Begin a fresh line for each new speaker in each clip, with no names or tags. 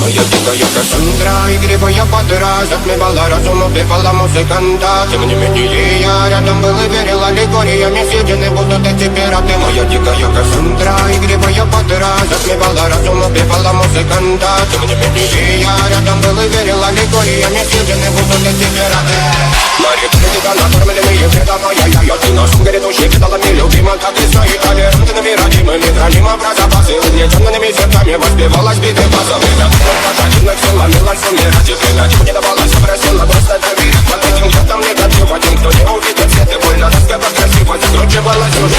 Моя дикая Кассандра, игривая подра, затмевала разум, убивала музыканта. Тем не менее я рядом был и верил аллегориями, съедены будут эти пираты. Моя дикая Кассандра, игривая подра, затмевала разум, убивала музыканта. Тем не менее я рядом был и верил аллегориями, съедены будут эти пираты. Мария, накормленные предавая я ты на шум грядущий кидалами любима, как и свои толерантными родимыми храним про запасы. Угнетенными сердцами воспевалась биты базовых. Пожадина все ломилась в уме ради время. Чего не давалось, просила просто доверить. Под этим я негатив, один, кто не увидит свет и больно рассказать красиво, закручивалась уже.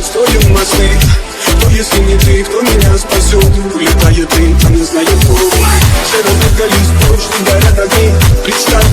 Строим мосты. Кто если не ты, кто меня спасет? Улетает дым, а не знает кто. Все разлегались, дождь, горят огни. Представь